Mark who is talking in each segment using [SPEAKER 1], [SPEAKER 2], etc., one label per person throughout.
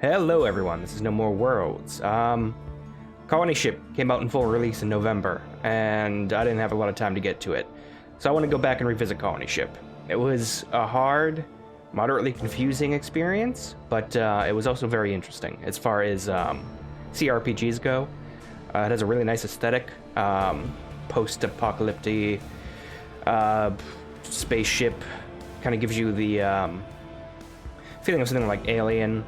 [SPEAKER 1] Hello everyone, this is NoMoreWorlds. Colony Ship came out in full release in November, and I didn't have a lot of time to get to it. So I want to go back and revisit Colony Ship. It was a hard, moderately confusing experience, but it was also very interesting as far as CRPGs go. It has a really nice aesthetic, post-apocalyptic spaceship, kind of gives you the feeling of something like Alien,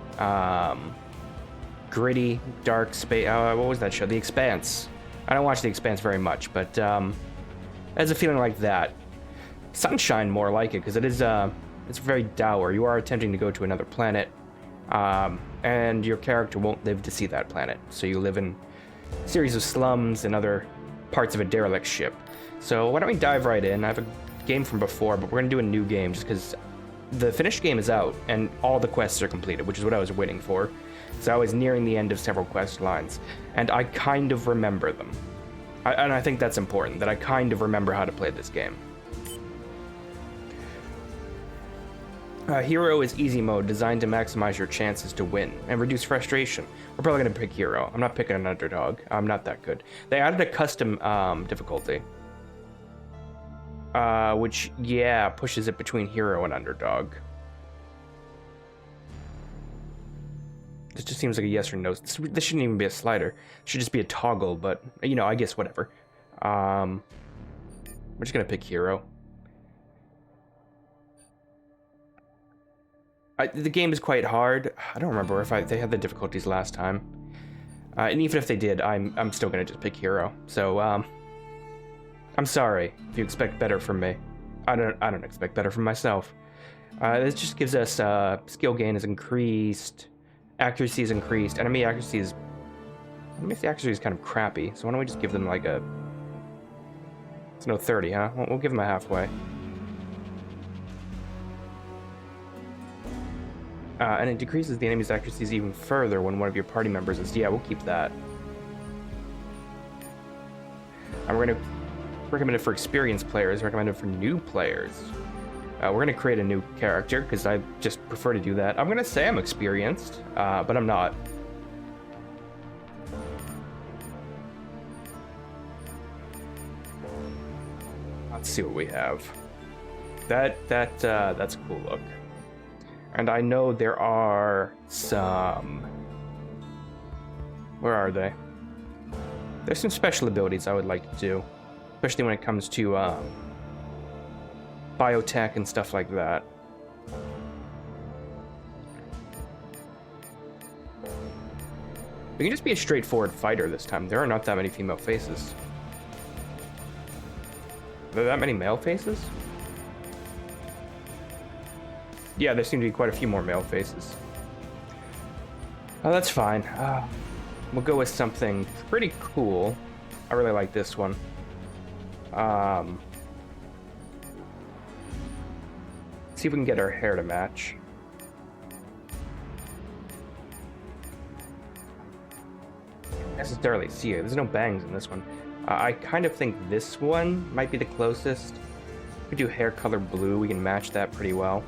[SPEAKER 1] gritty, dark space. What was that show? The Expanse. I don't watch The Expanse very much, but it has a feeling like that. Sunshine, more like it, because it's very dour. You are attempting to go to another planet, and your character won't live to see that planet. So you live in a series of slums and other parts of a derelict ship. So why don't we dive right in? I have a game from before, but we're gonna do a new game just because the finished game is out and all the quests are completed, which is what I was waiting for. So I was nearing the end of several quest lines, and I kind of remember them. And I think that's important, that I kind of remember how to play this game. Hero is easy mode, designed to maximize your chances to win and reduce frustration. We're probably going to pick Hero. I'm not picking an underdog. I'm not that good. They added a custom difficulty. Which, yeah, pushes it between hero and underdog. This just seems like a yes or no. This shouldn't even be a slider. It should just be a toggle, but, you know, I guess whatever. We're just gonna pick hero. The game is quite hard. I don't remember if they had the difficulties last time. And even if they did, I'm still gonna just pick hero. So, I'm sorry if you expect better from me. I don't expect better from myself. This just gives us skill gain is increased, accuracy is increased, enemy accuracy is kind of crappy. So why don't we just give them like a, it's no 30, huh? We'll give them a halfway. And it decreases the enemy's accuracies even further when one of your party members is. Yeah, we'll keep that. And we're gonna recommend it for experienced players, recommended for new players. We're going to create a new character because I just prefer to do that. I'm going to say I'm experienced, but I'm not. Let's see what we have. That's a cool look. And I know there are some... Where are they? There's some special abilities I would like to do. Especially when it comes to biotech and stuff like that. We can just be a straightforward fighter this time. There are not that many female faces. Are there that many male faces? Yeah, there seem to be quite a few more male faces. Oh, that's fine. We'll go with something pretty cool. I really like this one. See if we can get our hair to match. Necessarily see it. There's no bangs in this one. I kind of think this one might be the closest. If we do hair color blue, we can match that pretty well.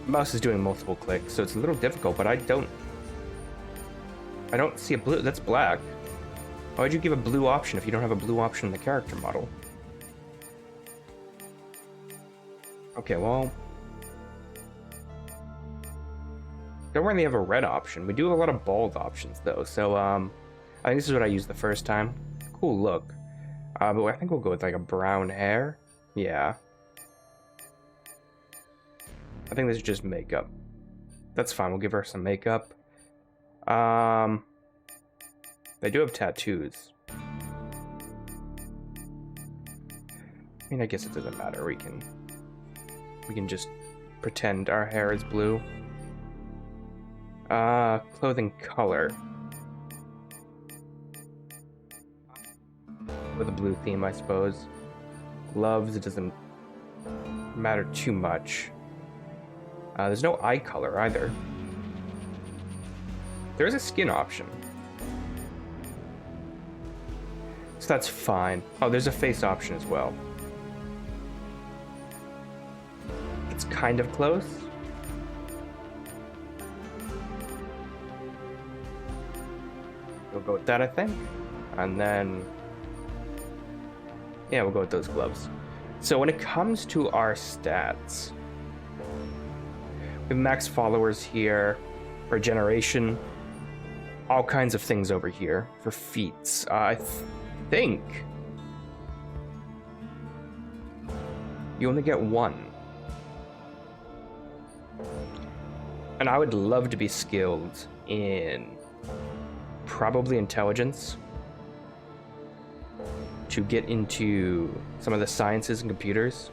[SPEAKER 1] Mouse is doing multiple clicks, so it's a little difficult, but I don't see a blue. That's black. Why'd you give a blue option if you don't have a blue option in the character model? Okay, well, don't really have a red option. We do have a lot of bald options though, so I think this is what I used the first time. Cool look. But I think we'll go with like a brown hair. Yeah. I think this is just makeup. That's fine, we'll give her some makeup. They do have tattoos. I mean, I guess it doesn't matter. We can just pretend our hair is blue. Clothing color. With a blue theme, I suppose. Gloves, it doesn't matter too much. There's no eye color either. There is a skin option. So that's fine. Oh, there's a face option as well. It's kind of close. We'll go with that, I think. And then... yeah, we'll go with those gloves. So when it comes to our stats, we have max followers here, regeneration, all kinds of things over here for feats. I think you only get one. And I would love to be skilled in probably intelligence to get into some of the sciences and computers.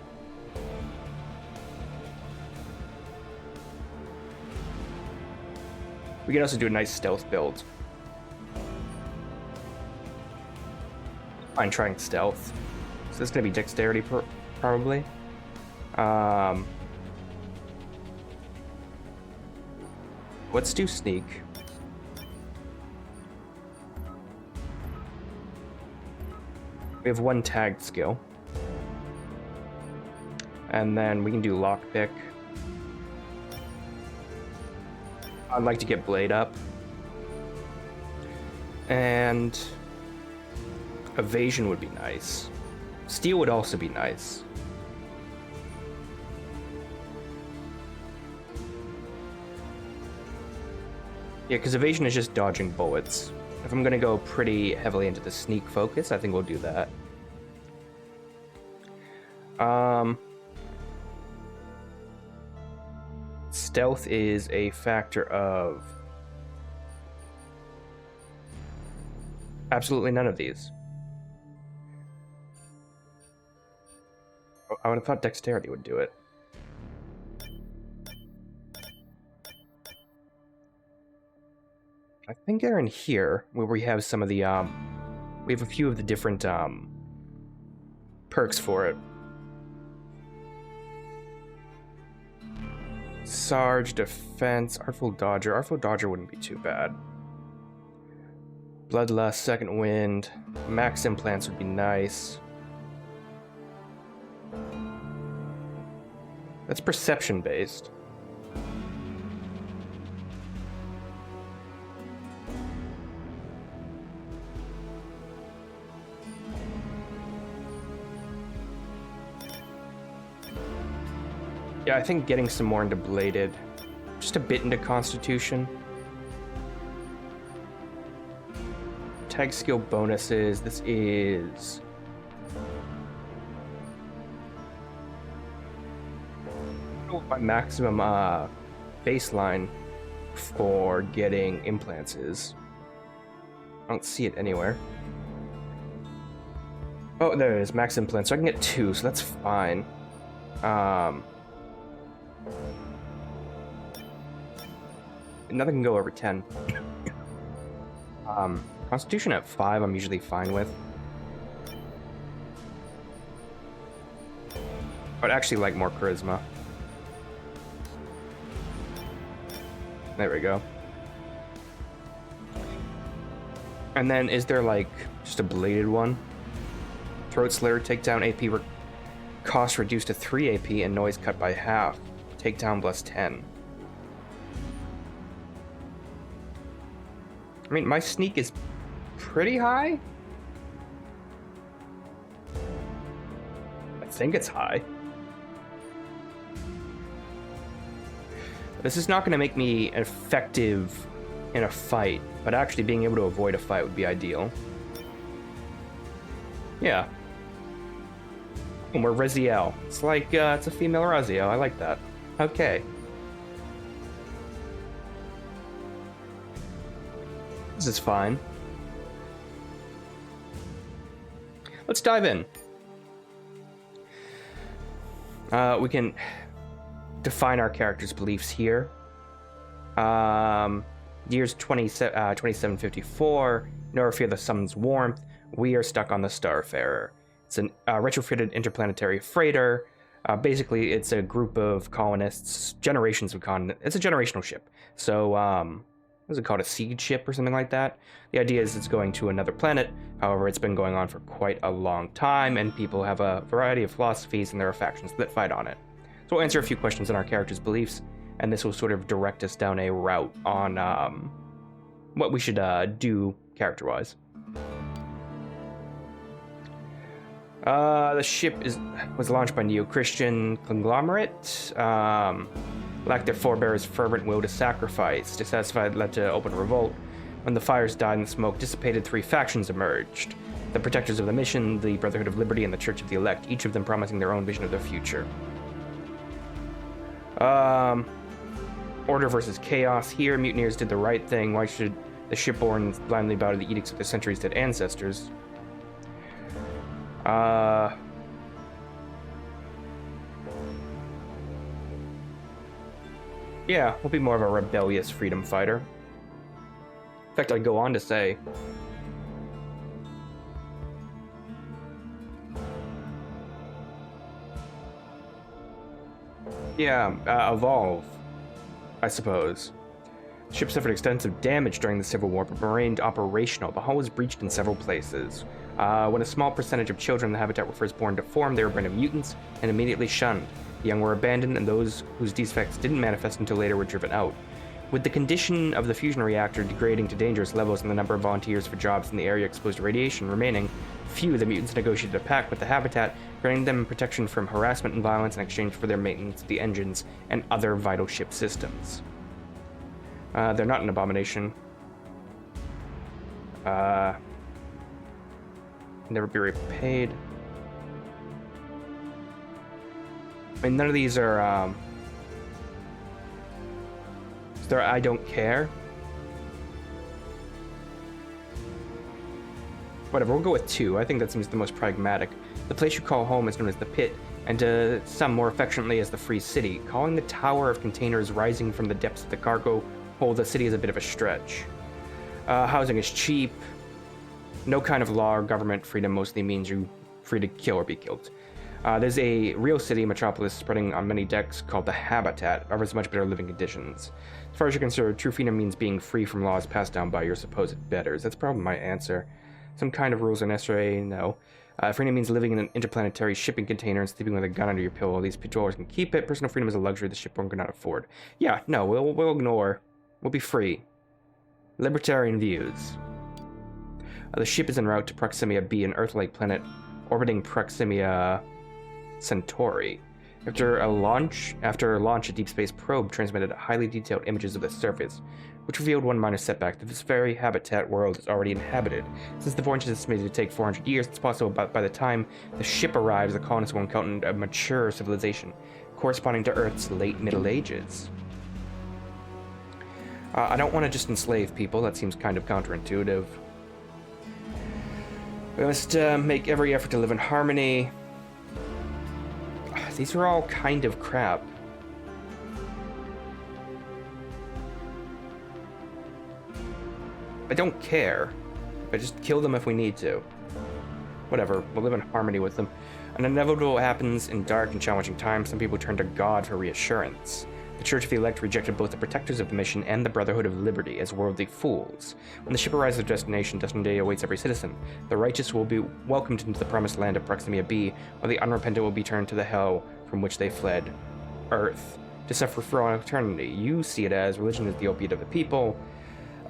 [SPEAKER 1] We can also do a nice stealth build. I'm trying stealth. So this is gonna be dexterity probably. Let's do sneak. We have one tagged skill. And then we can do lockpick. I'd like to get blade up. And evasion would be nice. Steel would also be nice. Yeah, because evasion is just dodging bullets. If I'm gonna go pretty heavily into the sneak focus, I think we'll do that. Stealth is a factor of absolutely none of these. I would have thought dexterity would do it. I think they're in here where we have some of the we have a few of the different perks for it. Sarge, defense, artful dodger. Artful dodger wouldn't be too bad. Bloodlust, second wind, max implants would be nice. That's perception based. Yeah, I think getting some more into bladed, just a bit into constitution. Tag skill bonuses, this is... I don't know what my maximum baseline for getting implants is. I don't see it anywhere. Oh, there it is, max implants, so I can get 2, so that's fine. Nothing can go over 10. Constitution at 5 I'm usually fine with. I'd actually like more charisma. There we go. And then is there like just a bladed one? Throat Slayer, takedown AP cost reduced to 3 AP and noise cut by half. Takedown plus 10. I mean, my sneak is pretty high. I think it's high. This is not going to make me effective in a fight, but actually being able to avoid a fight would be ideal. Yeah. And we're Raziel. It's like, it's a female Raziel. I like that. Okay. This is fine. Let's dive in. We can define our character's beliefs here. Years 2754. Nor fear the sun's warmth. We are stuck on the Starfarer. It's a retrofitted interplanetary freighter. Basically, it's a group of colonists, generations of colonists. It's a generational ship. So, Is it called a seed ship or something like that? The idea is it's going to another planet. However, it's been going on for quite a long time, and people have a variety of philosophies, and there are factions that fight on it. So we'll answer a few questions on our characters' beliefs, and this will sort of direct us down a route on what we should do character-wise. The ship was launched by Neo-Christian conglomerate. Lacked their forebears' fervent will to sacrifice. Dissatisfied, led to open revolt. When the fires died and the smoke dissipated, 3 factions emerged. The Protectors of the Mission, the Brotherhood of Liberty, and the Church of the Elect, each of them promising their own vision of their future. Order versus chaos. Here, mutineers did the right thing. Why should the shipborne blindly bow to the edicts of their centuries-dead ancestors? Yeah, we'll be more of a rebellious freedom fighter. In fact, I'd go on to say, evolve, I suppose. The ship suffered extensive damage during the Civil War, but remained operational. The hull was breached in several places. When a small percentage of children in the habitat were first born to form, they were bred mutants and immediately shunned. The young were abandoned, and those whose defects didn't manifest until later were driven out. With the condition of the fusion reactor degrading to dangerous levels and the number of volunteers for jobs in the area exposed to radiation remaining, few, the mutants negotiated a pact with the habitat, granting them protection from harassment and violence in exchange for their maintenance of the engines and other vital ship systems. They're not an abomination. Never be repaid. I mean, none of these are, they're I don't care. Whatever, we'll go with 2. I think that seems the most pragmatic. The place you call home is known as the Pit, and to some more affectionately as the Free City. Calling the tower of containers rising from the depths of the cargo hold the city is a bit of a stretch. Housing is cheap. No kind of law or government freedom mostly means you're free to kill or be killed. There's a real city metropolis spreading on many decks called the Habitat, offers much better living conditions. As far as you're concerned, true freedom means being free from laws passed down by your supposed betters. That's probably my answer. Some kind of rules in SRA, no. Freedom means living in an interplanetary shipping container and sleeping with a gun under your pillow. These dwellers can keep it. Personal freedom is a luxury the shipborne cannot afford. Yeah, no, we'll ignore. We'll be free. Libertarian views. The ship is en route to Proximia B, an Earth-like planet orbiting Proximia Centauri. After launch, a deep space probe transmitted highly detailed images of the surface, which revealed one minor setback: that this very habitat world is already inhabited. Since the voyage is estimated to take 400 years, it's possible by the time the ship arrives, the colonists will encounter a mature civilization, corresponding to Earth's late Middle Ages. I don't want to just enslave people. That seems kind of counterintuitive. We must make every effort to live in harmony. These are all kind of crap. I don't care. I just kill them if we need to. Whatever, we'll live in harmony with them. An inevitable happens in dark and challenging times. Some people turn to God for reassurance. The Church of the Elect rejected both the Protectors of the Mission and the Brotherhood of Liberty as worldly fools. When the ship arrives at their destination, Destiny Day awaits every citizen. The righteous will be welcomed into the promised land of Proximia B, while the unrepentant will be turned to the hell from which they fled, Earth, to suffer for all eternity. You see it as religion is the opiate of the people.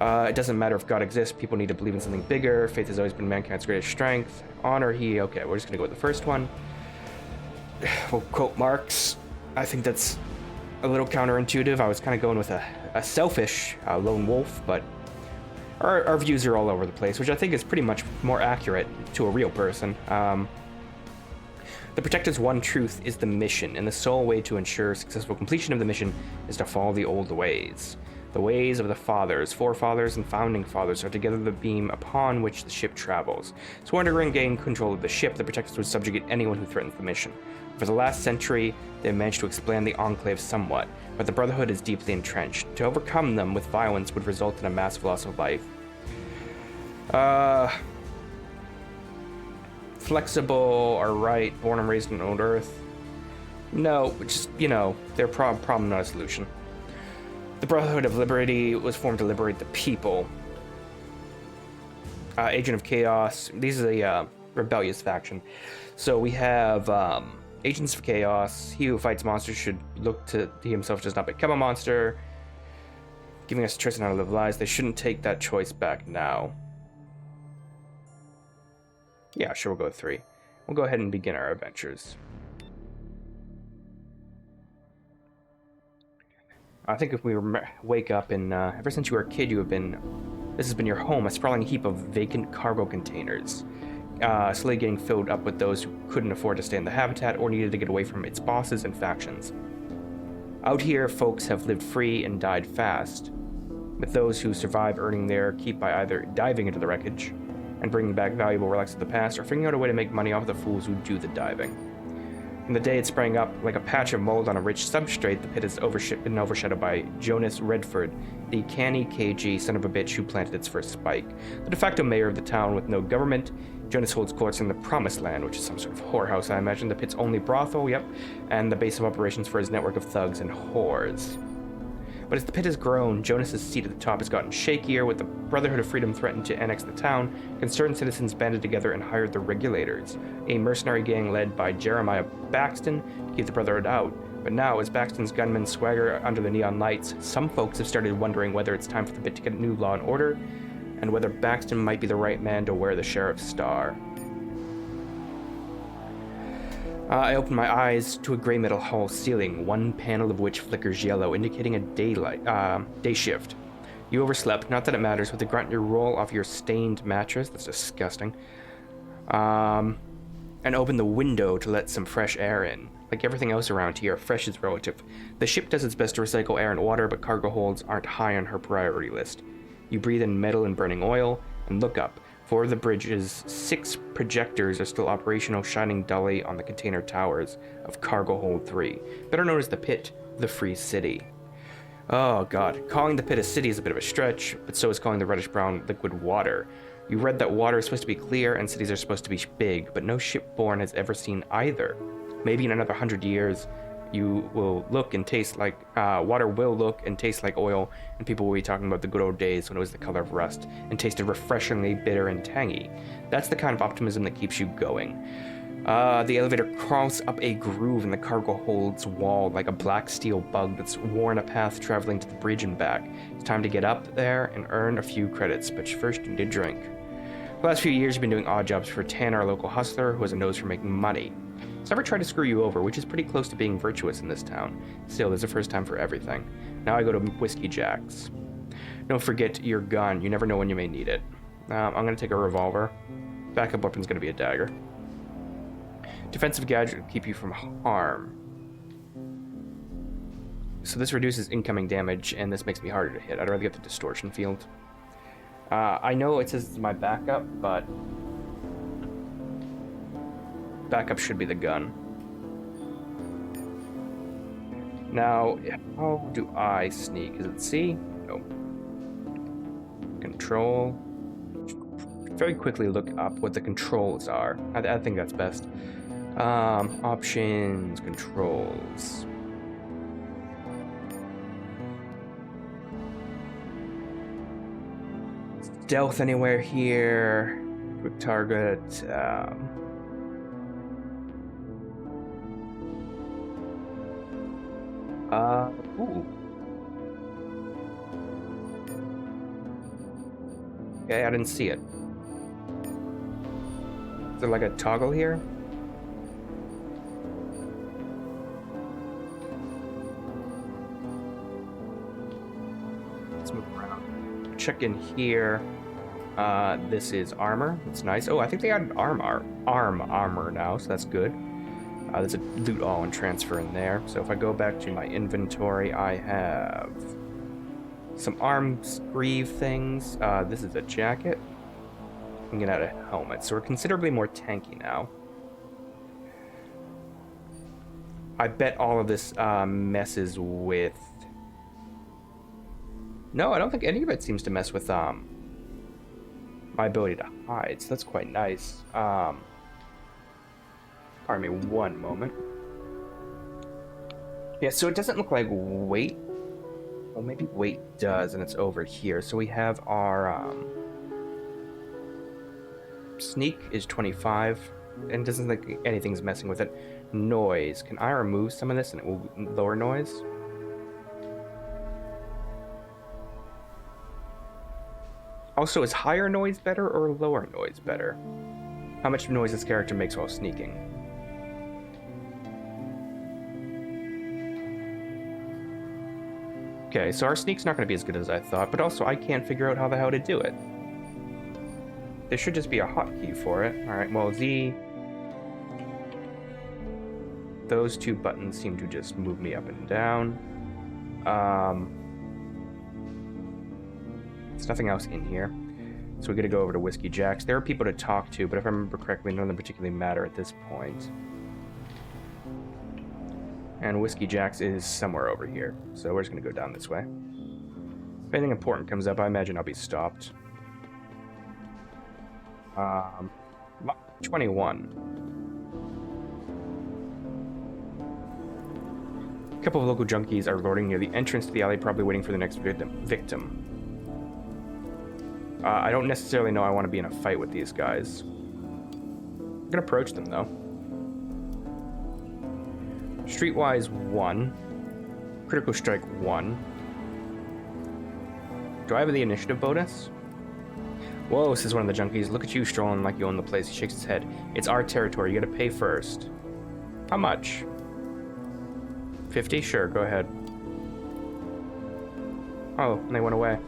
[SPEAKER 1] It doesn't matter if God exists, people need to believe in something bigger. Faith has always been mankind's greatest strength. Honor, okay, we're just gonna go with the first one. We'll quote Marx. I think that's a little counterintuitive. I was kind of going with a selfish lone wolf, but our views are all over the place, which I think is pretty much more accurate to a real person. The Protector's one truth is the mission, and the sole way to ensure successful completion of the mission is to follow the old ways. The ways of the fathers, forefathers, and founding fathers are together the beam upon which the ship travels. So in order to gain control of the ship, the Protectors would subjugate anyone who threatens the mission. For the last century, they have managed to expand the Enclave somewhat, but the Brotherhood is deeply entrenched. To overcome them with violence would result in a massive loss of life. Flexible, alright, born and raised on old Earth. No, just, they're problem, not a solution. The Brotherhood of Liberty was formed to liberate the people. Agent of Chaos. These are the rebellious faction. So we have Agents of Chaos. He who fights monsters should look to he himself does not become a monster. Giving us a choice on how to live lives. They shouldn't take that choice back now. Yeah, sure, we'll go with 3. We'll go ahead and begin our adventures. I think if we wake up and ever since you were a kid, this has been your home, a sprawling heap of vacant cargo containers, slowly getting filled up with those who couldn't afford to stay in the habitat or needed to get away from its bosses and factions. Out here, folks have lived free and died fast, with those who survive earning their keep by either diving into the wreckage and bringing back valuable relics of the past, or figuring out a way to make money off the fools who do the diving. From the day it sprang up like a patch of mold on a rich substrate, the pit has been overshadowed by Jonas Redford, the canny, cagey son of a bitch who planted its first spike. The de facto mayor of the town with no government, Jonas holds courts in the Promised Land, which is some sort of whorehouse, I imagine, the pit's only brothel, yep, and the base of operations for his network of thugs and whores. But as the pit has grown, Jonas's seat at the top has gotten shakier. With the Brotherhood of Freedom threatened to annex the town, concerned citizens banded together and hired the Regulators, a mercenary gang led by Jeremiah Baxton, to keep the Brotherhood out. But now, as Baxton's gunmen swagger under the neon lights, some folks have started wondering whether it's time for the pit to get a new law and order, and whether Baxton might be the right man to wear the sheriff's star. I open my eyes to a gray metal hall ceiling, one panel of which flickers yellow, indicating a day shift. You overslept, not that it matters. With a grunt, you roll off your stained mattress, that's disgusting, and open the window to let some fresh air in. Like everything else around here, fresh is relative. The ship does its best to recycle air and water, but cargo holds aren't high on her priority list. You breathe in metal and burning oil, and look up. 4 of the bridge's 6 projectors are still operational, shining dully on the container towers of Cargo Hold 3, better known as the Pit, the Free City. Oh god, calling the pit a city is a bit of a stretch, but so is calling the reddish-brown liquid water. You read that water is supposed to be clear and cities are supposed to be big, but no shipborne has ever seen either. Maybe in another 100 years, you will look and taste like, water will look and taste like oil, and people will be talking about the good old days when it was the color of rust and tasted refreshingly bitter and tangy. That's the kind of optimism that keeps you going. The elevator crawls up a groove in the cargo hold's wall like a black steel bug that's worn a path traveling to the bridge and back. It's time to get up there and earn a few credits, but first you need a drink. For the last few years, you've been doing odd jobs for Tanner, a local hustler who has a nose for making money. He's never tried to screw you over, which is pretty close to being virtuous in this town. Still, there's a first time for everything. Now I go to Whiskey Jack's. Don't forget your gun. You never know when you may need it. I'm going to take a revolver. Backup weapon's going to be a dagger. Defensive gadget will keep you from harm. So this reduces incoming damage, and this makes me harder to hit. I'd rather get the distortion field. I know it says it's my backup, but backup should be the gun. Now, how do I sneak? Is it C? No. Control. Very quickly look up what the controls are. I think that's best. Options, controls. Stealth anywhere here. Quick target. Ooh. Okay, I didn't see it. Is there like a toggle here? Let's move around. Check in here. This is armor. That's nice. Oh, I think they added arm armor now, so that's good. There's a loot all and transfer in there. So if I go back to my inventory, I have some arm sleeve things. This is a jacket. I can get out a helmet. So we're considerably more tanky now. I bet all of this messes with... No, I don't think any of it seems to mess with my ability to hide, so that's quite nice. Pardon me one moment. Yeah, so it doesn't look like weight Well, maybe weight does, and it's over here. So we have our sneak is 25, and doesn't think anything's messing with it. Noise. Can I remove some of this and it will lower noise? Also, is higher noise better or lower noise better? How much noise this character makes while sneaking? Okay, so our sneak's not going to be as good as I thought, but also I can't figure out how the hell to do it. There should just be a hotkey for it. Alright, well, those two buttons seem to just move me up and down. There's nothing else in here. So we gotta go over to Whiskey Jack's. There are people to talk to, but if I remember correctly, none of them particularly matter at this point. And Whiskey Jack's is somewhere over here. So we're just gonna go down this way. If anything important comes up, I imagine I'll be stopped. 21. A couple of local junkies are loitering near the entrance to the alley, probably waiting for the next victim. I don't necessarily know I want to be in a fight with these guys. I'm gonna approach them, though. Streetwise 1. Critical Strike 1. Do I have the initiative bonus? Whoa, says one of the junkies. Look at you strolling like you own the place. He shakes his head. It's our territory. You gotta pay first. How much? 50? Sure, go ahead. Oh, and they went away.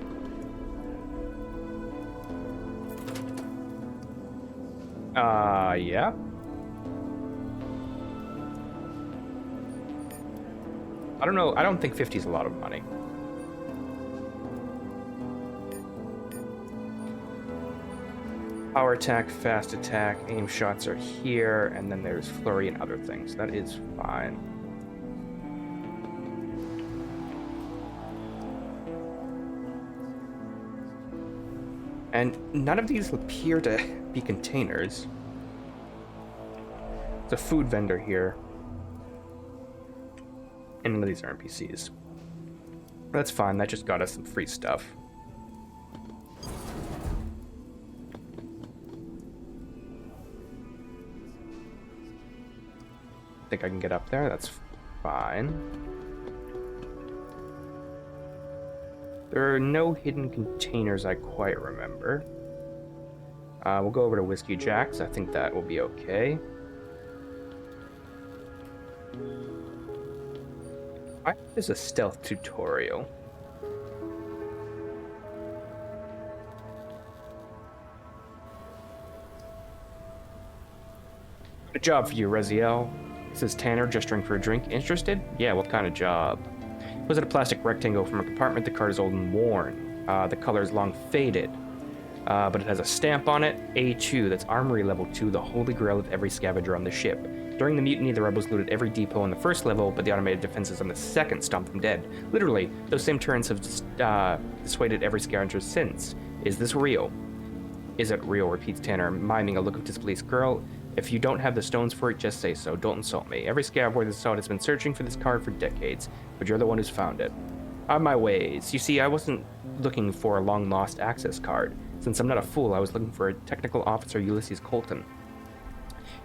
[SPEAKER 1] Yeah? I don't know. I don't think 50 is a lot of money. Power attack, fast attack, aim shots are here, and then there's flurry and other things. That is fine. And none of these appear to be containers. It's a food vendor here. And none of these are NPCs. That's fine, that just got us some free stuff. I think I can get up there, that's fine. There are no hidden containers I quite remember. We'll go over to Whiskey Jack's, I think that will be okay. Why is a stealth tutorial? A job for you, Raziel. Says Tanner, gesturing for a drink. Interested? Yeah, what kind of job? Was it a plastic rectangle from a compartment? The card is old and worn. The color is long faded. But it has a stamp on it. A2, that's Armory Level 2, the holy grail of every scavenger on the ship. During the mutiny, the rebels looted every depot on the first level, but the automated defenses on the second stomped them dead. Literally, those same turrets have dissuaded every scavenger since. Is this real? Is it real? Repeats Tanner, miming a look of disbelief. Girl, if you don't have the stones for it, just say so. Don't insult me. Every scav worth his salt has been searching for this card for decades, but you're the one who's found it. On my ways. You see, I wasn't looking for a long-lost access card. Since I'm not a fool, I was looking for a technical officer, Ulysses Colton.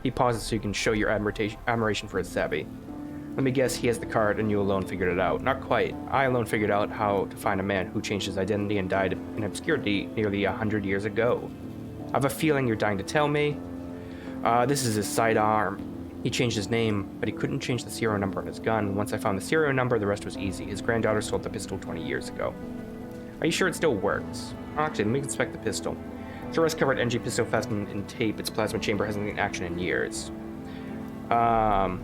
[SPEAKER 1] He pauses so you can show your admiration for his savvy. Let me guess, he has the card and you alone figured it out. Not quite. I alone figured out how to find a man who changed his identity and died in obscurity nearly 100 years ago. I have a feeling you're dying to tell me. This is his sidearm. He changed his name, but he couldn't change the serial number on his gun. Once I found the serial number, the rest was easy. His granddaughter sold the pistol 20 years ago. Are you sure it still works? Actually, let me inspect the pistol. It's a rust-covered NG pistol fastened in tape. Its plasma chamber hasn't been in action in years. Are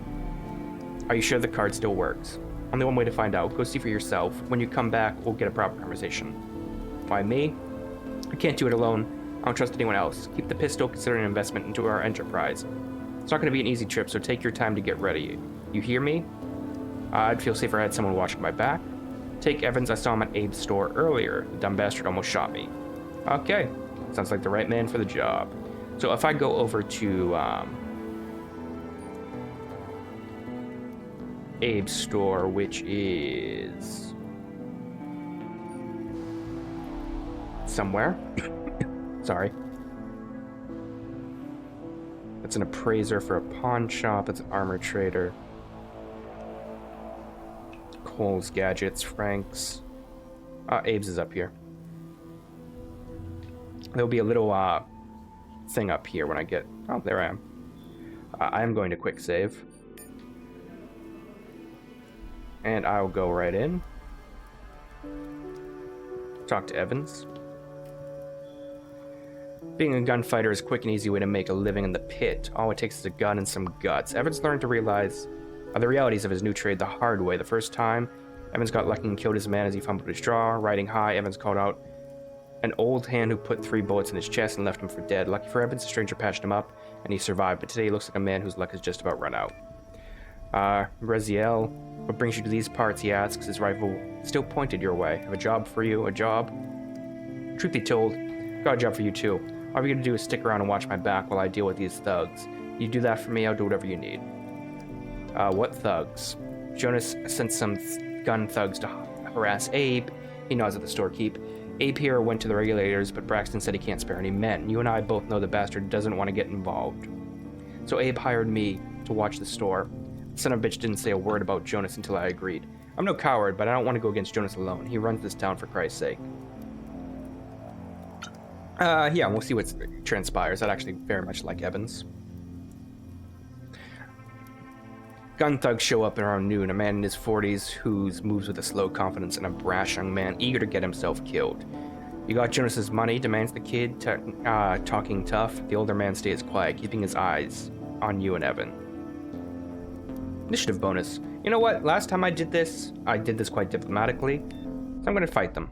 [SPEAKER 1] you sure the card still works? Only one way to find out. Go see for yourself. When you come back, we'll get a proper conversation. Why me? I can't do it alone. I don't trust anyone else. Keep the pistol, consider an investment into our enterprise. It's not going to be an easy trip, so take your time to get ready. You hear me? I'd feel safer if I had someone watching my back. Take Evans, I saw him at Abe's store earlier. The dumb bastard almost shot me. Okay. Sounds like the right man for the job. So if I go over to Abe's store, which is somewhere. Sorry. That's an appraiser for a pawn shop. That's an armor trader. Cole's Gadgets, Frank's. Abe's is up here. There'll be a little thing up here when I get... Oh, there I am. I am going to quick save. And I'll go right in. Talk to Evans. Being a gunfighter is a quick and easy way to make a living in the pit. All it takes is a gun and some guts. Evans learned to realize the realities of his new trade the hard way. The first time, Evans got lucky and killed his man as he fumbled his draw. Riding high, Evans called out an old hand who put 3 bullets in his chest and left him for dead. Lucky for Evans, a stranger patched him up, and he survived, but today he looks like a man whose luck has just about run out. Raziel, what brings you to these parts, he asks, his rifle still pointed your way. Have a job for you, a job? Truth be told, got a job for you too. All you're gonna do is stick around and watch my back while I deal with these thugs. You do that for me, I'll do whatever you need. What thugs? Jonas sent some gun thugs to harass Abe. He nods at the storekeep. Abe here went to the regulators, but Braxton said he can't spare any men. You and I both know the bastard doesn't want to get involved. So Abe hired me to watch the store. The son of a bitch didn't say a word about Jonas until I agreed. I'm no coward, but I don't want to go against Jonas alone. He runs this town for Christ's sake. Yeah, we'll see what transpires. I'd actually very much like Evans. Gun thugs show up around noon, a man in his 40s who moves with a slow confidence and a brash young man eager to get himself killed. You got Jonas's money, demands the kid, talking tough. The older man stays quiet, keeping his eyes on you and Evan. Initiative bonus. You know what? Last time I did this quite diplomatically, so I'm going to fight them.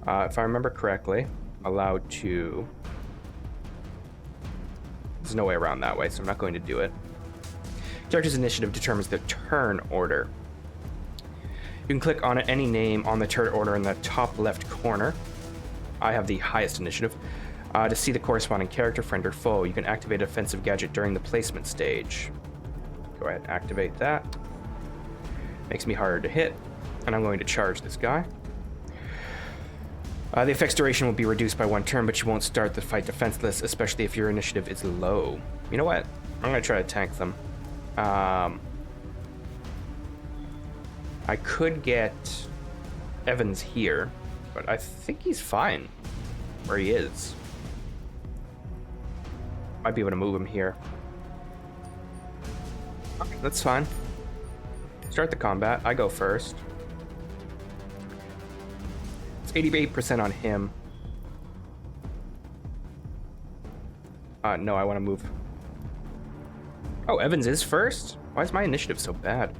[SPEAKER 1] If I remember correctly, I'm allowed to... There's no way around that way, so I'm not going to do it. Character's initiative determines the turn order. You can click on any name on the turn order in the top left corner. I have the highest initiative. To see the corresponding character, friend or foe, you can activate an offensive gadget during the placement stage. Go ahead and activate that. Makes me harder to hit, and I'm going to charge this guy. The effect's duration will be reduced by 1 turn, but you won't start the fight defenseless, especially if your initiative is low. You know what? I'm going to try to tank them. I could get Evans here, but I think he's fine where he is. Might be able to move him here. Okay, that's fine. Start the combat. I go first. 88% on him. No, I want to move. Oh, Evans is first? Why is my initiative so bad?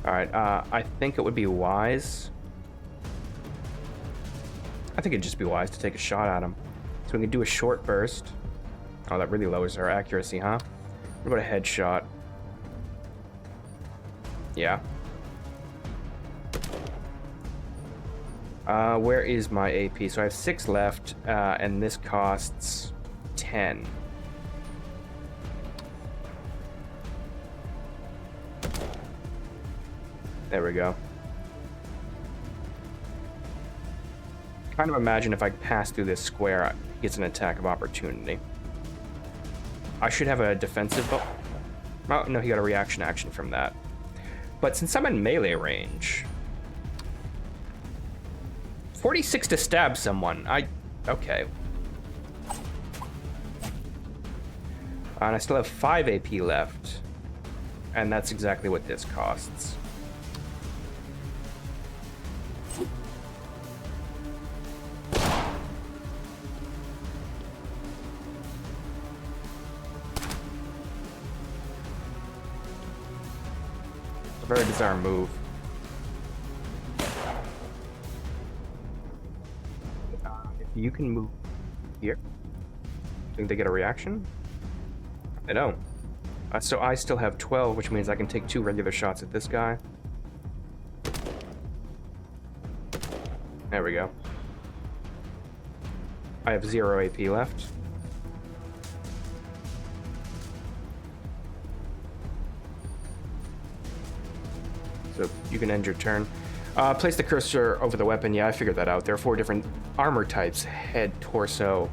[SPEAKER 1] Alright, I think it would be wise. I think it'd just be wise to take a shot at him. So we can do a short burst. Oh, that really lowers our accuracy, huh? What about a headshot? Yeah. Where is my AP? So I have 6 left, and this costs 10. There we go. Kind of imagine if I pass through this square, he gets an attack of opportunity. I should have a defensive bow. Oh, no, he got a reaction action from that. But since I'm in melee range... 46 to stab someone. Okay. And I still have 5 AP left. And that's exactly what this costs. It's a very bizarre move. You can move here. Think they get a reaction? They don't. So I still have 12, which means I can take 2 regular shots at this guy. There we go. I have 0 AP left. So you can end your turn. Place the cursor over the weapon. Yeah, I figured that out. There are 4 different armor types: head, torso,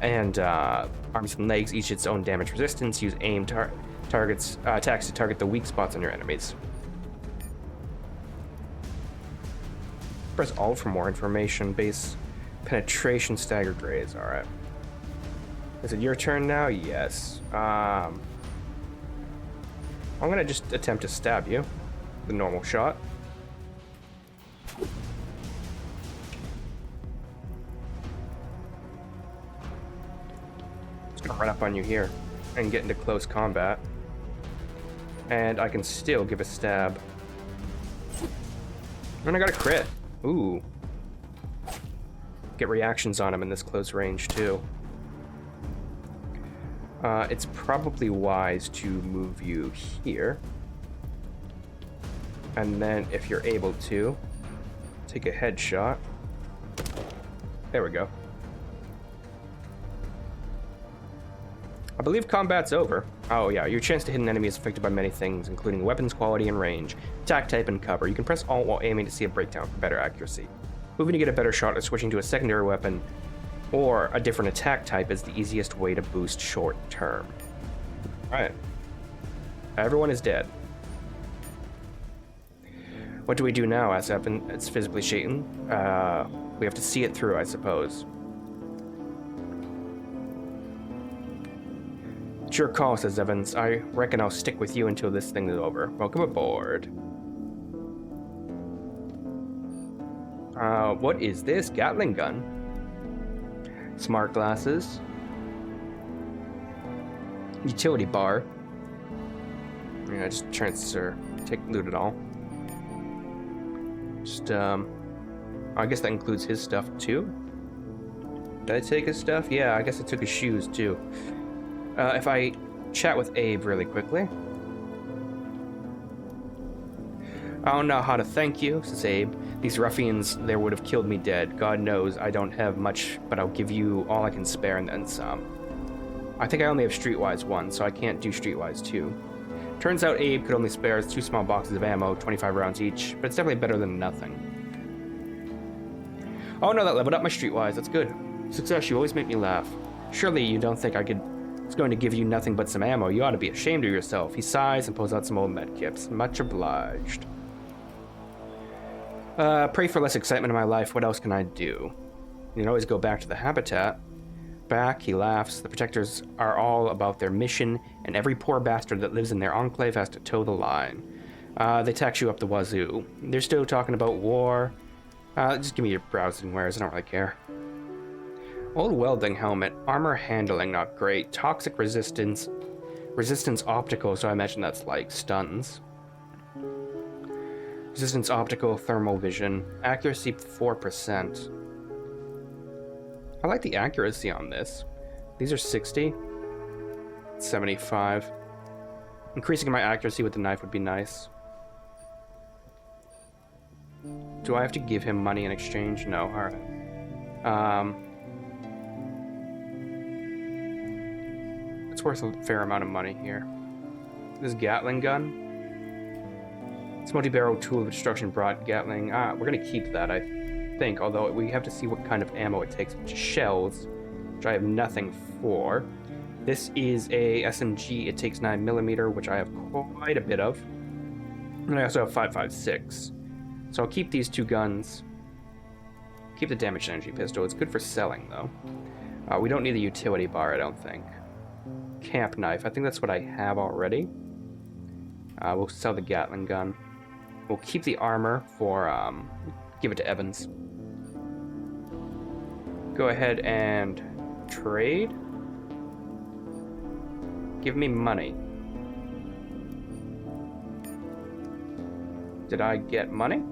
[SPEAKER 1] and arms and legs, each its own damage resistance. Use aim targets attacks to target the weak spots on your enemies. Press Alt for more information. Base penetration, staggered raise. All right. Is it your turn now? Yes. I'm gonna just attempt to stab you. The normal shot. Just gonna run up on you here and get into close combat. And I can still give a stab. And I got a crit. Ooh. Get reactions on him in this close range too. It's probably wise to move you here. And then if you're able to, take a headshot. There we go. I believe combat's over. Oh yeah, your chance to hit an enemy is affected by many things, including weapons quality and range, attack type, and cover. You can press Alt while aiming to see a breakdown for better accuracy. Moving to get a better shot or switching to a secondary weapon or a different attack type is the easiest way to boost short term. Alright. Everyone is dead. What do we do now? Asks Evan. It's physically shaken. We have to see it through, I suppose. It's your call, says Evans. I reckon I'll stick with you until this thing is over. Welcome aboard. What is this? Gatling gun. Smart glasses. Utility bar. Yeah, just transfer. Loot it all. Just, I guess that includes his stuff too. Did I take his stuff? Yeah, I guess I took his shoes too. If I chat with Abe really quickly. I don't know how to thank you, says Abe. These ruffians there would have killed me dead. God knows I don't have much, but I'll give you all I can spare and then some. I think I only have Streetwise 1, so I can't do Streetwise 2. Turns out Abe could only spare 2 small boxes of ammo, 25 rounds each, but it's definitely better than nothing. Oh no, that leveled up my Streetwise, that's good. Success, you always make me laugh. Surely you don't think it's going to give you nothing but some ammo. You ought to be ashamed of yourself. He sighs and pulls out some old medkits. Much obliged. Pray for less excitement in my life. What else can I do? You can always go back to the habitat. Back, he laughs. The protectors are all about their mission, and every poor bastard that lives in their enclave has to toe the line. They tax you up the wazoo. They're still talking about war. Just give me your browsing wares. I don't really care. Old welding helmet. Armor handling, not great. Toxic resistance. Resistance optical, so I imagine that's like stuns. Resistance optical, thermal vision. Accuracy 4%. I like the accuracy on this. These are 60. 75. Increasing my accuracy with the knife would be nice. Do I have to give him money in exchange? No, alright. It's worth a fair amount of money here. This Gatling gun. This multi-barrel tool of destruction brought Gatling. We're gonna keep that, I think, although we have to see what kind of ammo it takes, which is shells, which I have nothing for. This is a SMG. It takes 9mm, which I have quite a bit of. And I also have 5.56. So I'll keep these 2 guns. Keep the damaged energy pistol. It's good for selling, though. We don't need the utility bar, I don't think. Camp knife. I think that's what I have already. We'll sell the Gatling gun. We'll keep the armor for, give it to Evans. Go ahead and trade. Give me money. Did I get money?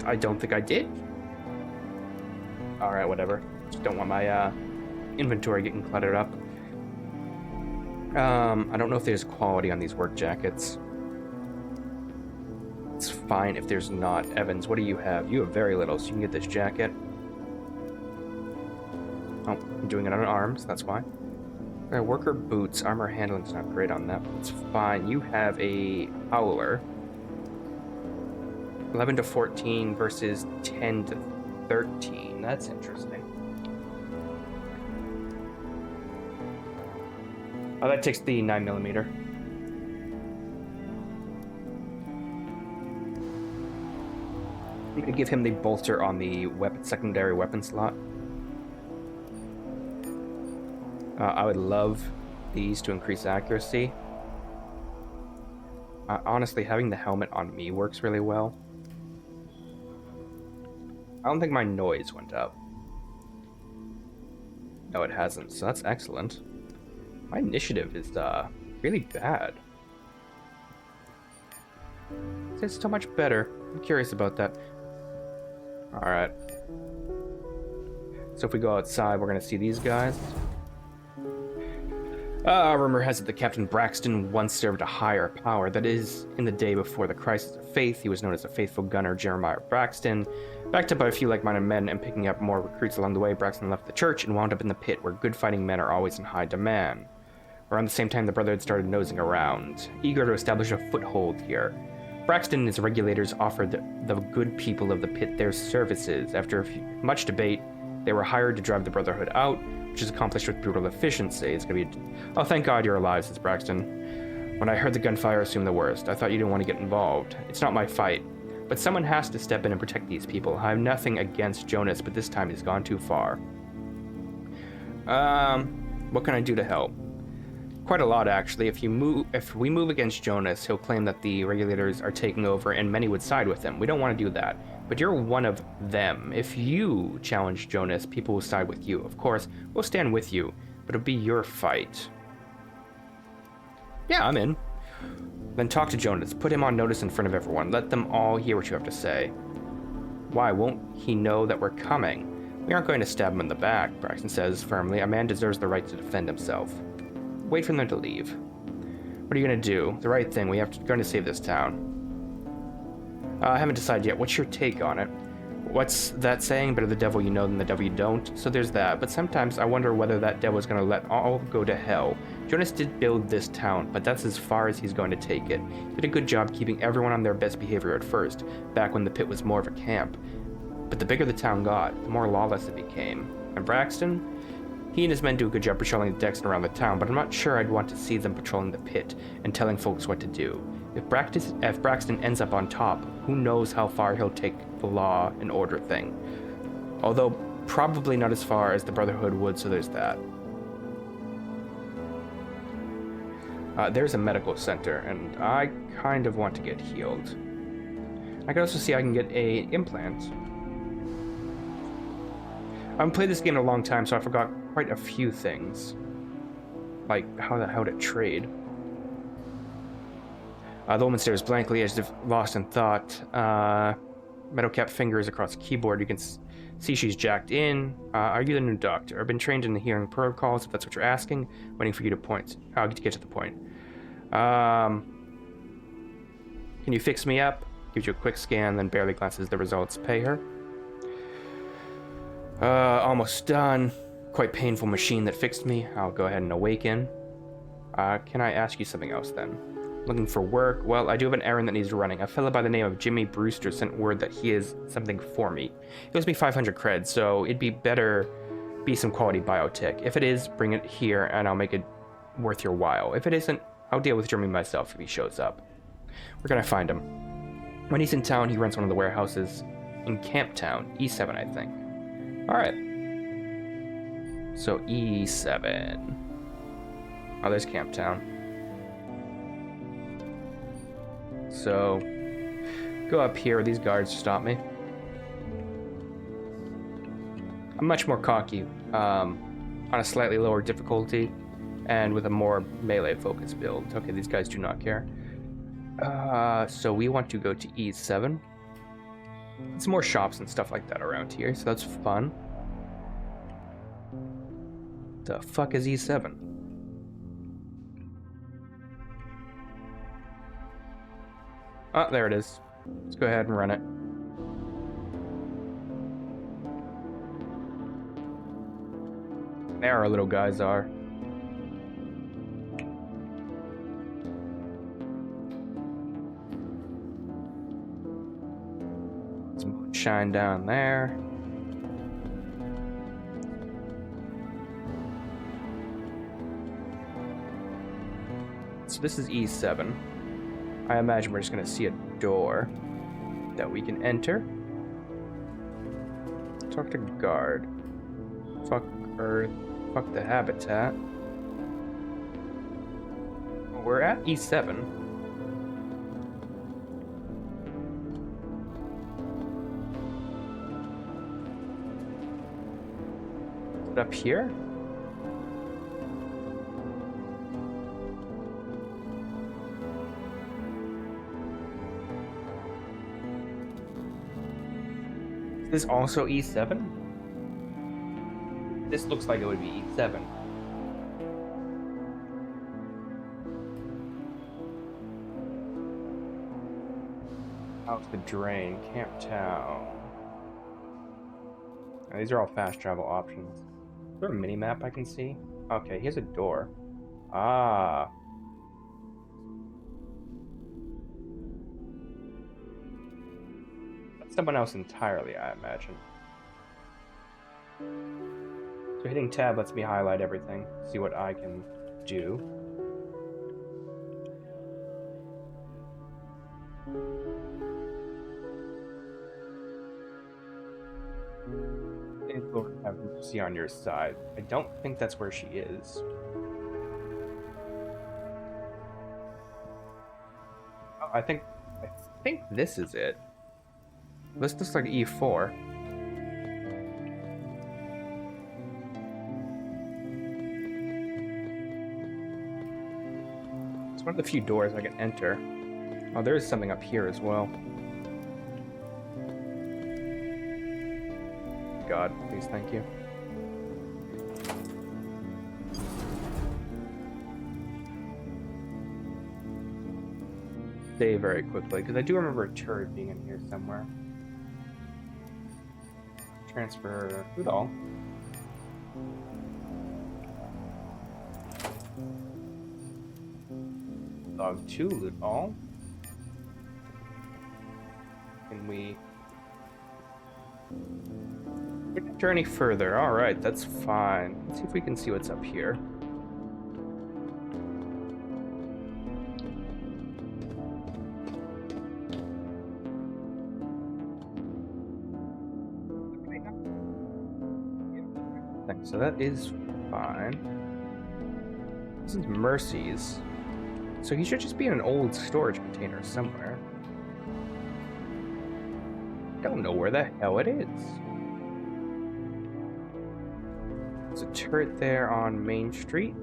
[SPEAKER 1] I don't think I did. Alright, whatever. Just don't want my inventory getting cluttered up. I don't know if there's quality on these work jackets. It's fine if there's not. Evans, what do you have? You have very little, so you can get this jacket. Oh, I'm doing it on arms, that's why. Worker boots, armor handling's not great on that, but it's fine. You have a howler. 11 to 14 versus 10 to 13. That's interesting. Oh, that takes the 9mm. I'm gonna give him the bolter on the secondary weapon slot. I would love these to increase accuracy. Honestly, having the helmet on me works really well. I don't think my noise went up. No, it hasn't, so that's excellent. My initiative is really bad. It's so much better. I'm curious about that. Alright. So if we go outside, we're gonna see these guys. Rumor has it that Captain Braxton once served a higher power. That is, in the day before the crisis of faith, he was known as the faithful gunner Jeremiah Braxton. Backed up by a few like-minded men and picking up more recruits along the way, Braxton left the church and wound up in the pit, where good fighting men are always in high demand. Around the same time, the Brotherhood started nosing around, eager to establish a foothold here. Braxton and his regulators offered the good people of the pit their services. After much debate, they were hired to drive the Brotherhood out, which is accomplished with brutal efficiency. It's gonna be... Oh, thank God you're alive, says Braxton. When I heard the gunfire, I assumed the worst. I thought you didn't want to get involved. It's not my fight. But someone has to step in and protect these people. I have nothing against Jonas, but this time he's gone too far. What can I do to help? Quite a lot, actually. If we move against Jonas, he'll claim that the regulators are taking over, and many would side with him. We don't want to do that. But you're one of them. If you challenge Jonas, people will side with you. Of course, we'll stand with you, but it'll be your fight. Yeah, I'm in. Then talk to Jonas. Put him on notice in front of everyone. Let them all hear what you have to say. Why won't he know that we're coming? We aren't going to stab him in the back, Braxton says firmly. A man deserves the right to defend himself. Wait for them to leave. What are you going to do? The right thing. Going to save this town. I haven't decided yet. What's your take on it? What's that saying? Better the devil you know than the devil you don't. So there's that. But sometimes I wonder whether that devil's going to let all go to hell. Jonas did build this town, but that's as far as he's going to take it. He did a good job keeping everyone on their best behavior at first, back when the pit was more of a camp. But the bigger the town got, the more lawless it became. And Braxton? He and his men do a good job patrolling the decks and around the town, but I'm not sure I'd want to see them patrolling the pit and telling folks what to do. If Braxton ends up on top, who knows how far he'll take the law and order thing. Although, probably not as far as the Brotherhood would, so there's that. There's a medical center, and I kind of want to get healed. I can also see I can get an implant. I haven't played this game in a long time, so I forgot quite a few things. Like how to trade. The woman stares blankly as if lost in thought. Metal-capped fingers across the keyboard. You can see she's jacked in. Are you the new doctor? I've been trained in the hearing protocols, if that's what you're asking. Waiting for you to point. I'll get to the point. Can you fix me up? Gives you a quick scan, then barely glances at the results. Pay her. Almost done. Quite painful machine that fixed me. I'll go ahead and awaken. Can I ask you something else then? Looking for work? Well, I do have an errand that needs running. A fellow by the name of Jimmy Brewster sent word that he has something for me. He owes me 500 creds, so it'd be better be some quality biotech. If it is, bring it here and I'll make it worth your while. If it isn't, I'll deal with Jimmy myself if he shows up. Where can I find him? When he's in town, he rents one of the warehouses in Camptown, E7, I think. Alright. So E7. Oh, there's Camptown. So, go up here. These guards stop me. I'm much more cocky, on a slightly lower difficulty, and with a more melee-focused build. Okay, these guys do not care. So we want to go to E7. Some more shops and stuff like that around here, so that's fun. The fuck is E7? Oh, there it is. Let's go ahead and run it. There our little guys are. Some shine down there. So this is E7. I imagine we're just gonna see a door that we can enter. Talk to guard. Fuck Earth. Fuck the habitat. We're at E7. Is it up here? Is this also E7? This looks like it would be E7. House the Drain, Camp Town. Now, these are all fast travel options. Is there a mini map I can see? Okay, here's a door. Ah. That's someone else entirely, I imagine. So hitting tab lets me highlight everything, see what I can do. Lord have mercy on your side. I don't think that's where she is. Oh, I think this is it. This looks like E4. It's one of the few doors I can enter. Oh, there is something up here as well. God, please, thank you. Save very quickly, because I do remember a turret being in here somewhere. Transfer food all. Log 2 loot all. Can we enter any further? Alright, that's fine. Let's see if we can see what's up here. So that is fine. This is Mercy's. So he should just be in an old storage container somewhere. I don't know where the hell it is. There's a turret there on Main Street.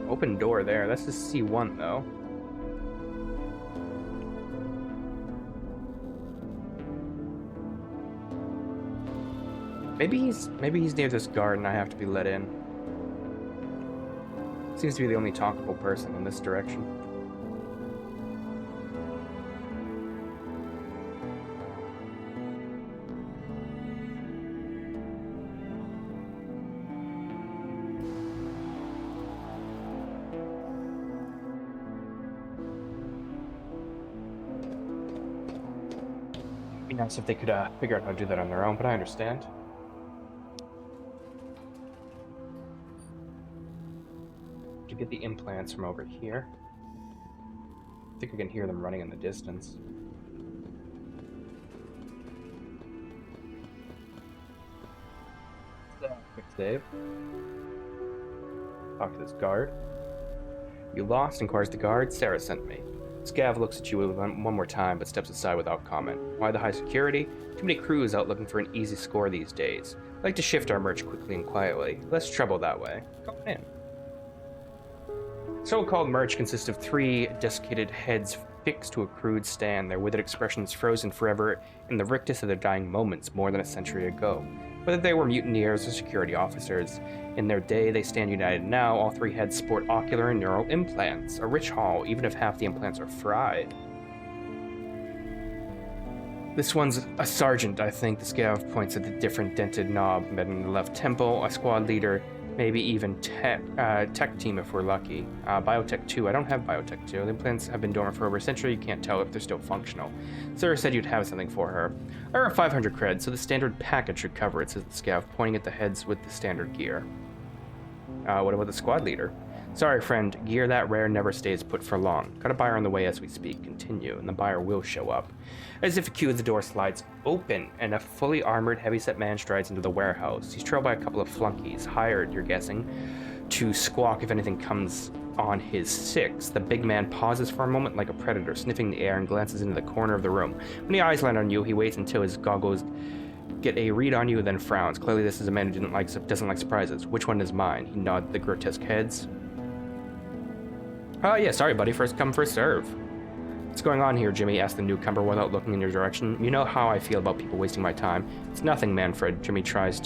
[SPEAKER 1] Open door there. That's just C1 though. Maybe he's near this guard and I have to be let in. Seems to be the only talkable person in this direction. It'd be nice if they could figure out how to do that on their own, but I understand. To get the implants from over here. I think I can hear them running in the distance. Quick save. Talk to this guard. You lost, inquires the guard. Sarah sent me. Scav looks at you one more time, but steps aside without comment. Why the high security? Too many crews out looking for an easy score these days. I like to shift our merch quickly and quietly. Less trouble that way. Go in. So-called merch consists of 3 desiccated heads fixed to a crude stand, their withered expressions frozen forever in the rictus of their dying moments more than a century ago. Whether they were mutineers or security officers, in their day they stand united now. All 3 heads sport ocular and neural implants, a rich haul even if half the implants are fried. This one's a sergeant, I think. The scav points at the different dented knob in the left temple, a squad leader, maybe even tech team if we're lucky. Biotech 2. I don't have Biotech 2. The implants have been dormant for over a century. You can't tell if they're still functional. Sarah said you'd have something for her. I earned 500 cred, so the standard package should cover it, says the scav, pointing at the heads with the standard gear. What about the squad leader? Sorry, friend. Gear that rare never stays put for long. Got a buyer on the way as we speak. Continue, and the buyer will show up. As if a cue, the door slides open, and a fully armored, heavyset man strides into the warehouse. He's trailed by a couple of flunkies, hired, you're guessing, to squawk if anything comes on his six. The big man pauses for a moment like a predator, sniffing the air, and glances into the corner of the room. When the eyes land on you, he waits until his goggles get a read on you, then frowns. Clearly, this is a man who doesn't like surprises. Which one is mine? He nods the grotesque heads. Yeah, sorry, buddy. First come, first serve. What's going on here, Jimmy? Asked the newcomer without looking in your direction. You know how I feel about people wasting my time. It's nothing, Manfred. Jimmy tries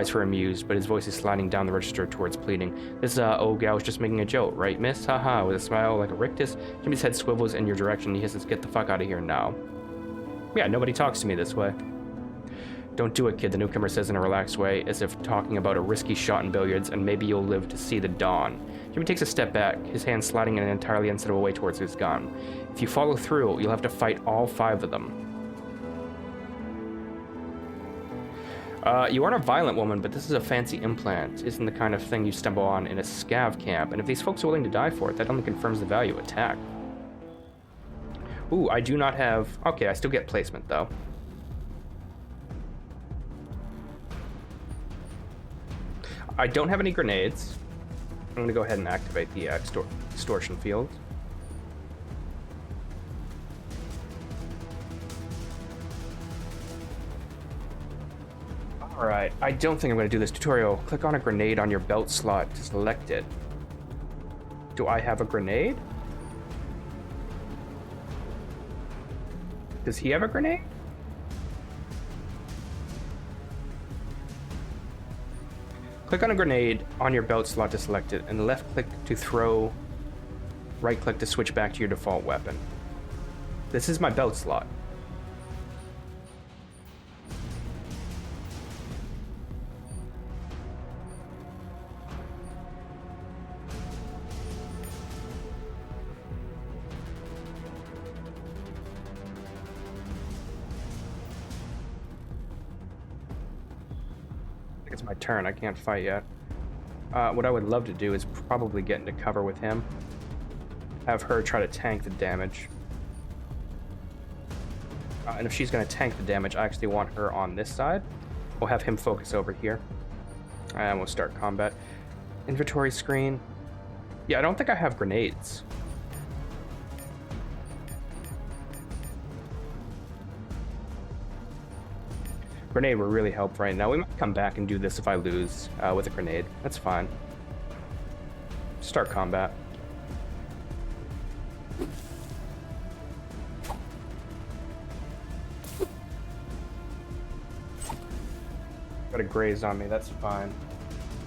[SPEAKER 1] for amused, but his voice is sliding down the register towards pleading. This, old gal was just making a joke, right, miss? Haha, with a smile like a rictus. Jimmy's head swivels in your direction. He hisses, get the fuck out of here now. Yeah, nobody talks to me this way. Don't do it, kid, the newcomer says in a relaxed way, as if talking about a risky shot in billiards, and maybe you'll live to see the dawn. Jimmy takes a step back, his hand sliding in an entirely unsettable way towards his gun. If you follow through, you'll have to fight all 5 of them. You aren't a violent woman, but this is a fancy implant. Isn't the kind of thing you stumble on in a scav camp, and if these folks are willing to die for it, that only confirms the value of attack. Ooh, I do not have... Okay, I still get placement, though. I don't have any grenades. I'm going to go ahead and activate the extortion field. Alright, I don't think I'm going to do this tutorial. Click on a grenade on your belt slot to select it. Do I have a grenade? Does he have a grenade? Click on a grenade on your belt slot to select it, and left click to throw, right click to switch back to your default weapon. This is my belt slot. It's my turn. I can't fight yet. What I would love to do is probably get into cover with him. Have her try to tank the damage. And if she's going to tank the damage, I actually want her on this side. We'll have him focus over here. And we'll start combat. Inventory screen. Yeah, I don't think I have grenades. Grenade will really help right now. We might come back and do this if I lose with a grenade. That's fine. Start combat. Got a graze on me, that's fine.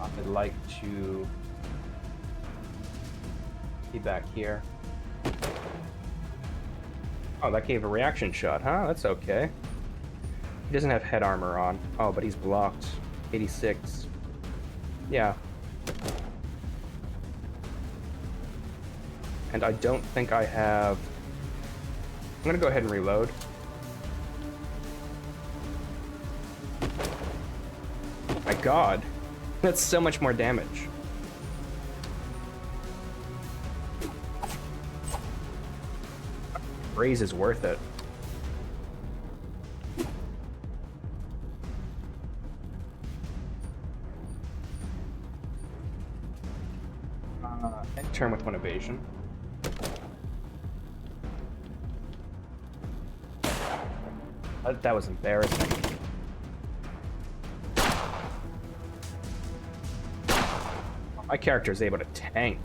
[SPEAKER 1] I'd like to be back here. Oh, that gave a reaction shot, huh? That's okay. He doesn't have head armor on. Oh, but he's blocked. 86. Yeah. And I don't think I have... I'm gonna go ahead and reload. My god. That's so much more damage. Raise is worth it. Turn with 1 evasion. That was embarrassing. My character is able to tank.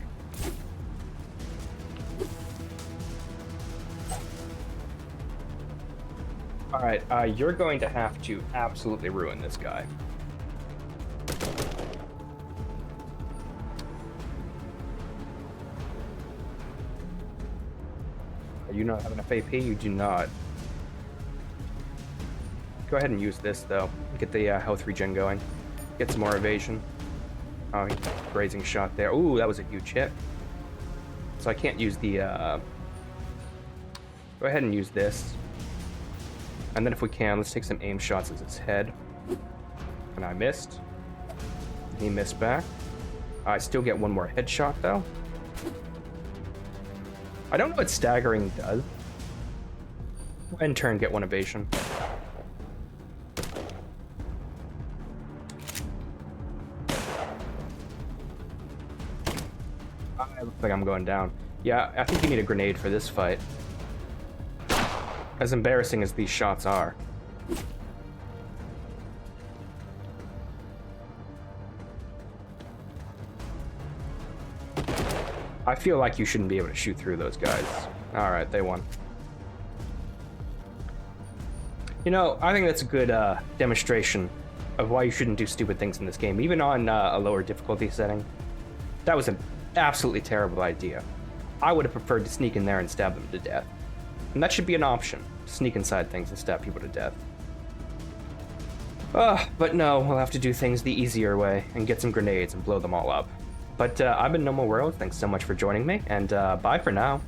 [SPEAKER 1] Alright, you're going to have to absolutely ruin this guy. You not have enough AP? You do not. Go ahead and use this, though. Get the health regen going. Get some more evasion. Oh, grazing shot there. Ooh, that was a huge hit. So I can't use the... Go ahead and use this. And then if we can, let's take some aim shots at his head. And I missed. He missed back. I still get one more headshot, though. I don't know what staggering does. In turn, get one evasion. I look like I'm going down. Yeah, I think you need a grenade for this fight. As embarrassing as these shots are. I feel like you shouldn't be able to shoot through those guys. Alright, they won. You know, I think that's a good demonstration of why you shouldn't do stupid things in this game, even on a lower difficulty setting. That was an absolutely terrible idea. I would have preferred to sneak in there and stab them to death. And that should be an option. Sneak inside things and stab people to death. But no, we'll have to do things the easier way and get some grenades and blow them all up. But I've been NoMoreWorlds. Thanks so much for joining me, and bye for now.